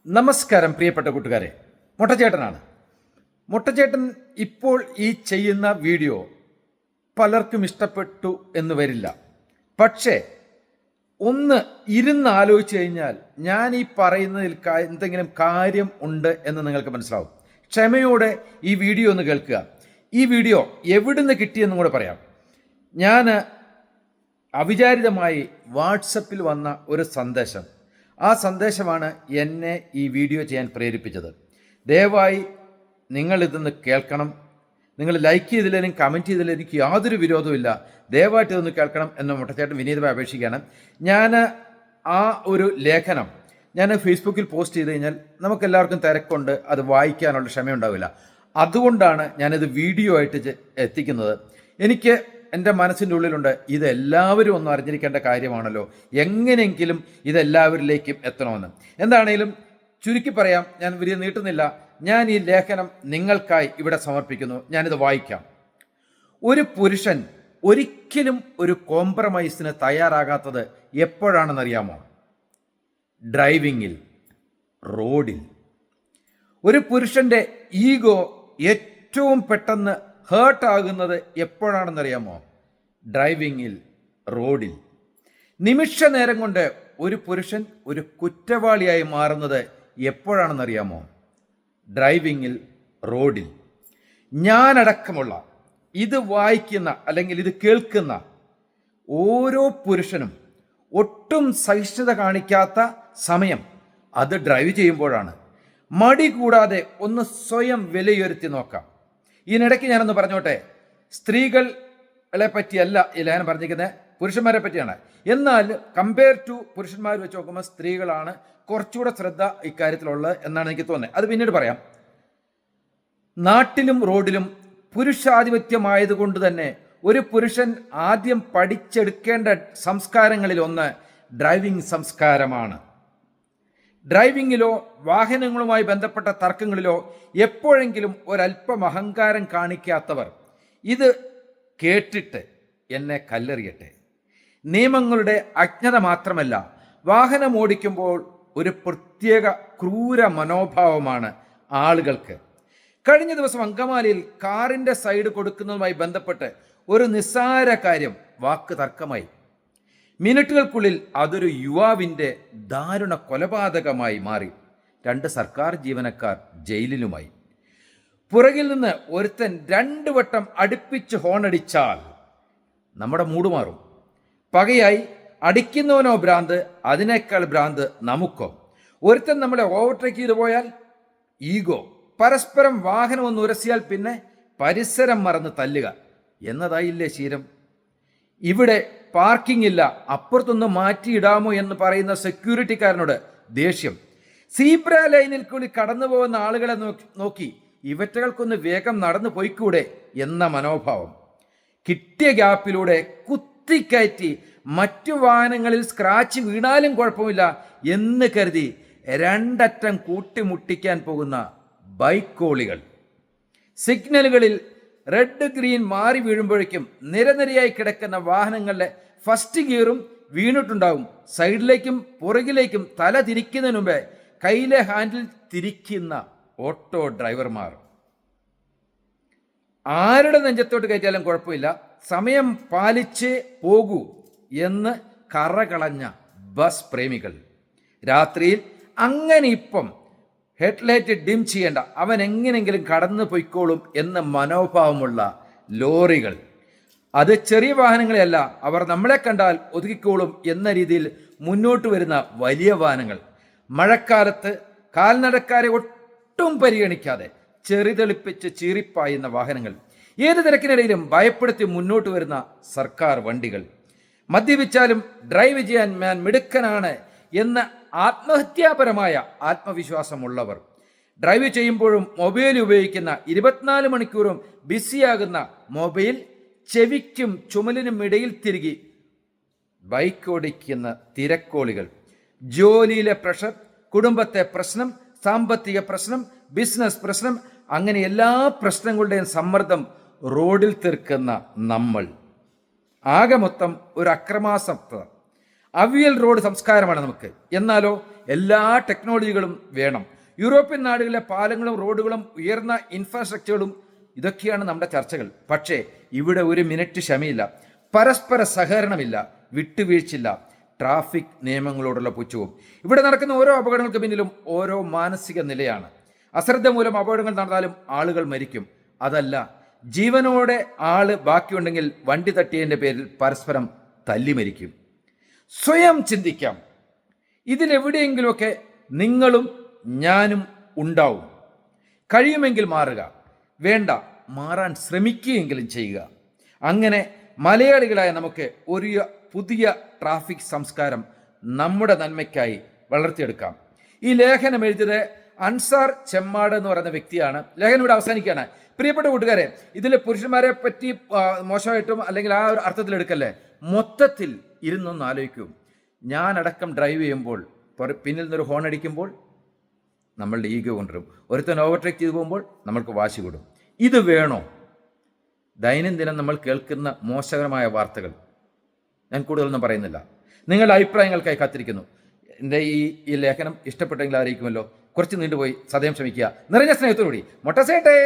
നമസ്കാരം പ്രിയപ്പെട്ട കൂട്ടുകാരെ, മുട്ടച്ചേട്ടനാണ്. മുട്ടച്ചേട്ടൻ ഇപ്പോൾ ഈ ചെയ്യുന്ന വീഡിയോ പലർക്കും ഇഷ്ടപ്പെട്ടു എന്ന് വരില്ല. പക്ഷേ ഒന്ന് ഇരുന്ന് ആലോചിച്ച് കഴിഞ്ഞാൽ ഞാൻ ഈ പറയുന്നതിൽ എന്തെങ്കിലും കാര്യം ഉണ്ട് എന്ന് നിങ്ങൾക്ക് മനസ്സിലാവും. ക്ഷമയോടെ ഈ വീഡിയോ ഒന്ന് കേൾക്കുക. ഈ വീഡിയോ എവിടുന്ന് കിട്ടിയെന്നും കൂടെ പറയാം. ഞാൻ അവിചാരിതമായി വാട്സപ്പിൽ വന്ന ഒരു സന്ദേശം, ആ സന്ദേശമാണ് എന്നെ ഈ വീഡിയോ ചെയ്യാൻ പ്രേരിപ്പിച്ചത്. ദയവായി നിങ്ങളിതൊന്ന് കേൾക്കണം. നിങ്ങൾ ലൈക്ക് ചെയ്തില്ലെങ്കിലും കമൻറ്റ് ചെയ്തില്ലെങ്കിലും എനിക്ക് യാതൊരു വിരോധവുമില്ല. ദയവായിട്ട് ഇതൊന്ന് കേൾക്കണം എന്ന് മുട്ടച്ചേട്ടൻ വിനീതമായി അപേക്ഷിക്കുകയാണ്. ഞാൻ ആ ഒരു ലേഖനം ഞാൻ ഫേസ്ബുക്കിൽ പോസ്റ്റ് ചെയ്ത് കഴിഞ്ഞാൽ നമുക്കെല്ലാവർക്കും തിരക്കുണ്ട്, അത് വായിക്കാനുള്ള ക്ഷമയുണ്ടാവില്ല. അതുകൊണ്ടാണ് ഞാനിത് വീഡിയോ ആയിട്ട് എത്തിക്കുന്നത്. എനിക്ക് എൻ്റെ മനസ്സിൻ്റെ ഉള്ളിലുണ്ട്, ഇതെല്ലാവരും ഒന്ന് അറിഞ്ഞിരിക്കേണ്ട കാര്യമാണല്ലോ, എങ്ങനെയെങ്കിലും ഇതെല്ലാവരിലേക്കും എത്തണമെന്ന്. എന്താണേലും ചുരുക്കി പറയാം, ഞാൻ വലിയ നീട്ടുന്നില്ല. ഞാൻ ഈ ലേഖനം നിങ്ങൾക്കായി ഇവിടെ സമർപ്പിക്കുന്നു. ഞാനിത് വായിക്കാം. ഒരു പുരുഷൻ ഒരിക്കലും ഒരു കോംപ്രമൈസിന് തയ്യാറാകാത്തത് എപ്പോഴാണെന്നറിയാമോ? ഡ്രൈവിങ്ങിൽ, റോഡിൽ. ഒരു പുരുഷൻ്റെ ഈഗോ ഏറ്റവും പെട്ടെന്ന് ഹേർട്ട് ആകുന്നത് എപ്പോഴാണെന്നറിയാമോ? ഡ്രൈവിങ്ങിൽ, റോഡിൽ. നിമിഷ നേരം കൊണ്ട് ഒരു പുരുഷൻ ഒരു കുറ്റവാളിയായി മാറുന്നത് എപ്പോഴാണെന്നറിയാമോ? ഡ്രൈവിങ്ങിൽ, റോഡിൽ. ഞാനടക്കമുള്ള ഇത് വായിക്കുന്ന അല്ലെങ്കിൽ ഇത് കേൾക്കുന്ന ഓരോ പുരുഷനും ഒട്ടും സഹിഷ്ണുത കാണിക്കാത്ത സമയം അത് ഡ്രൈവ് ചെയ്യുമ്പോഴാണ്. മടി കൂടാതെ ഒന്ന് സ്വയം വിലയിരുത്തി നോക്കാം. ഇതിനിടയ്ക്ക് ഞാനൊന്ന് പറഞ്ഞോട്ടെ, സ്ത്രീകളെ പറ്റിയല്ല ഈ ലേഖനം പറഞ്ഞിരിക്കുന്നത്, പുരുഷന്മാരെ പറ്റിയാണ്. എന്നാൽ കമ്പയർ ടു പുരുഷന്മാർ വെച്ച് നോക്കുമ്പോൾ സ്ത്രീകളാണ് കുറച്ചുകൂടെ ശ്രദ്ധ ഇക്കാര്യത്തിലുള്ളത് എന്നാണ് എനിക്ക് തോന്നുന്നത്. അത് പിന്നീട് പറയാം. നാട്ടിലും റോഡിലും പുരുഷാധിപത്യമായതുകൊണ്ട് തന്നെ ഒരു പുരുഷൻ ആദ്യം പഠിച്ചെടുക്കേണ്ട സംസ്കാരങ്ങളിൽ ഒന്ന് ഡ്രൈവിംഗ് സംസ്കാരമാണ്. ഡ്രൈവിങ്ങിലോ വാഹനങ്ങളുമായി ബന്ധപ്പെട്ട തർക്കങ്ങളിലോ എപ്പോഴെങ്കിലും ഒരല്പം അഹങ്കാരം കാണിക്കാത്തവർ ഇത് കേട്ടിട്ട് എന്നെ കല്ലെറിയട്ടെ. നിയമങ്ങളുടെ അജ്ഞത മാത്രമല്ല, വാഹനം ഓടിക്കുമ്പോൾ ഒരു പ്രത്യേക ക്രൂര മനോഭാവമാണ് ആളുകൾക്ക്. കഴിഞ്ഞ ദിവസം അങ്കമാലിയിൽ കാറിൻ്റെ സൈഡ് കൊടുക്കുന്നതുമായി ബന്ധപ്പെട്ട് ഒരു നിസ്സാര കാര്യം വാക്ക് തർക്കമായി. മിനിറ്റുകൾക്കുള്ളിൽ അതൊരു യുവാവിൻ്റെ ദാരുണ കൊലപാതകമായി മാറി. 2 സർക്കാർ ജീവനക്കാർ ജയിലിലുമായി. പുറകിൽ നിന്ന് ഒരുത്തൻ 2 വട്ടം അടുപ്പിച്ച് ഹോണടിച്ചാൽ നമ്മുടെ മൂഡ് മാറും. പകയായി അടിക്കുന്നവനോ ഭ്രാന്ത്, അതിനേക്കാൾ ഭ്രാന്ത് നമുക്കോ. ഒരുത്തൻ നമ്മളെ ഓവർടേക്ക് ചെയ്തു പോയാൽ ഈഗോ. പരസ്പരം വാഹനം ഒന്ന് ഉരസിയാൽ പിന്നെ പരിസരം മറന്ന് തല്ലുക എന്നതായില്ലേ ശീലം. ഇവിടെ പാർക്കിംഗ് ഇല്ല, അപ്പുറത്തൊന്ന് മാറ്റിയിടാമോ എന്ന് പറയുന്ന സെക്യൂരിറ്റിക്കാരനോട് ദേഷ്യം. സീബ്ര ലൈനിൽ കൂടി കടന്നു പോകുന്ന ആളുകളെ നോക്കി ഇവറ്റകൾക്കൊന്ന് വേഗം നടന്നു പോയിക്കൂടെ എന്ന മനോഭാവം. കിട്ടിയ ഗ്യാപ്പിലൂടെ കുത്തിക്കയറ്റി മറ്റു വാഹനങ്ങളിൽ സ്ക്രാച്ച് വീണാലും കുഴപ്പമില്ല എന്ന് കരുതി 2 അറ്റം കൂട്ടിമുട്ടിക്കാൻ പോകുന്ന ബൈക്കോളികൾ. സിഗ്നലുകളിൽ റെഡ് ഗ്രീൻ മാറി വീഴുമ്പോഴേക്കും നിരനിരയായി കിടക്കുന്ന വാഹനങ്ങളുടെ ഫസ്റ്റ് ഗിയറും വീണിട്ടുണ്ടാവും. സൈഡിലേക്കും പുറകിലേക്കും തല തിരിക്കുന്നതിന് മുമ്പേ കയ്യിലെ ഹാൻഡിൽ തിരിക്കുന്ന ഓട്ടോ ഡ്രൈവർമാർ. ആരുടെ നെഞ്ചത്തോട്ട് കയറ്റിയാലും കുഴപ്പമില്ല, സമയം പാലിച്ച് പോകൂ എന്ന് കറകളഞ്ഞ ബസ് പ്രേമികൾ. രാത്രിയിൽ അങ്ങനെ ഇപ്പം ഹെഡ്ലൈറ്റ് ഡിം ചെയ്യേണ്ട, അവൻ എങ്ങനെയെങ്കിലും കടന്നു പൊയ്ക്കോളും എന്ന മനോഭാവമുള്ള ലോറികൾ. അത് ചെറിയ വാഹനങ്ങളെയല്ല, അവർ നമ്മളെ കണ്ടാൽ ഒതുക്കിക്കോളും എന്ന രീതിയിൽ മുന്നോട്ട് വരുന്ന വലിയ വാഹനങ്ങൾ. മഴക്കാലത്ത് കാൽനടക്കാരെ ഒട്ടും പരിഗണിക്കാതെ ചെറിതെളിപ്പിച്ച് ചീറിപ്പായുന്ന വാഹനങ്ങൾ. ഏത് തിരക്കിനിടയിലും ഭയപ്പെടുത്തി മുന്നോട്ട് വരുന്ന സർക്കാർ വണ്ടികൾ. മദ്യപിച്ചാലും ഡ്രൈവ് ചെയ്യാൻ ഞാൻ മിടുക്കനാണ് എന്ന ആത്മഹത്യാപരമായ ആത്മവിശ്വാസമുള്ളവർ. ഡ്രൈവ് ചെയ്യുമ്പോഴും മൊബൈൽ ഉപയോഗിക്കുന്ന 24 മണിക്കൂറും ബിസിയാകുന്ന മൊബൈൽ ചെവിക്കും ചുമലിനും ഇടയിൽ തിരികെ ബൈക്ക് ഓടിക്കുന്ന തിരക്കോളികൾ. ജോലിയിലെ പ്രഷർ, കുടുംബത്തെ പ്രശ്നം, സാമ്പത്തിക പ്രശ്നം, ബിസിനസ് പ്രശ്നം, അങ്ങനെ എല്ലാ പ്രശ്നങ്ങളുടെയും സമ്മർദ്ദം റോഡിൽ തീർക്കുന്ന നമ്മൾ. ആകെ മൊത്തം ഒരു അക്രമാസക്ത അവിയൽ റോഡ് സംസ്കാരമാണ് നമുക്ക്. എന്നാലോ എല്ലാ ടെക്നോളജികളും വേണം. യൂറോപ്യൻ നാടുകളിലെ പാലങ്ങളും റോഡുകളും ഉയർന്ന ഇൻഫ്രാസ്ട്രക്ചറുകളും ഇതൊക്കെയാണ് നമ്മുടെ ചർച്ചകൾ. പക്ഷേ ഇവിടെ ഒരു മിനിറ്റ് ക്ഷമയില്ല, പരസ്പര സഹകരണമില്ല, വിട്ടുവീഴ്ചയില്ല, ട്രാഫിക് നിയമങ്ങളോടുള്ള പുച്ഛവും. ഇവിടെ നടക്കുന്ന ഓരോ അപകടങ്ങൾക്ക് പിന്നിലും ഓരോ മാനസിക നിലയാണ്. അശ്രദ്ധ മൂലം അപകടങ്ങൾ നടന്നാലും ആളുകൾ മരിക്കും. അതല്ല, ജീവനോടെ ആള് ബാക്കിയുണ്ടെങ്കിൽ വണ്ടി തട്ടിയതിൻ്റെ പേരിൽ പരസ്പരം തല്ലി മരിക്കും. സ്വയം ചിന്തിക്കാം. ഇതിലെവിടെയെങ്കിലുമൊക്കെ നിങ്ങളും ഞാനും ഉണ്ടാവും. കഴിയുമെങ്കിൽ മാറുക, വേണ്ട മാറാൻ ശ്രമിക്കുകയെങ്കിലും ചെയ്യുക. അങ്ങനെ മലയാളികളായ നമുക്ക് ഒരു പുതിയ ട്രാഫിക് സംസ്കാരം നമ്മുടെ നന്മയ്ക്കായി വളർത്തിയെടുക്കാം. ഈ ലേഖനം എഴുതിയത് അൻസാർ ചെമ്മാട് എന്ന് പറയുന്ന വ്യക്തിയാണ്. ലേഖനം ഇവിടെ അവസാനിക്കുകയാണ്. പ്രിയപ്പെട്ട കൂട്ടുകാരെ, ഇതിൽ പുരുഷന്മാരെ പറ്റി മോശമായിട്ടും അല്ലെങ്കിൽ ആ ഒരു അർത്ഥത്തിൽ എടുക്കല്ലേ, മൊത്തത്തിൽ ഇരുന്നൊന്ന് ആലോചിക്കൂ. ഞാനടക്കം ഡ്രൈവ് ചെയ്യുമ്പോൾ പിന്നിൽ നിന്നൊരു ഹോൺ അടിക്കുമ്പോൾ നമ്മളുടെ ഈഗോ കൊണ്ടുവരും. ഒരുത്തൻ ഓവർടേക്ക് ചെയ്തു പോകുമ്പോൾ നമ്മൾക്ക് വാശി കൂടും. ഇത് വേണോ? ദൈനംദിനം നമ്മൾ കേൾക്കുന്ന മോശകരമായ വാർത്തകൾ. ഞാൻ കൂടുതലൊന്നും പറയുന്നില്ല. നിങ്ങളുടെ അഭിപ്രായങ്ങൾക്കായി കാത്തിരിക്കുന്നു. എൻ്റെ ഈ ലേഖനം ഇഷ്ടപ്പെട്ടെങ്കിൽ അറിയിക്കുമല്ലോ. കുറച്ച് നീണ്ടുപോയി, സദയം ക്ഷമിക്കുക. നിറഞ്ഞ സ്നേഹത്തോടുകൂടി മൊട്ടസേട്ടേ.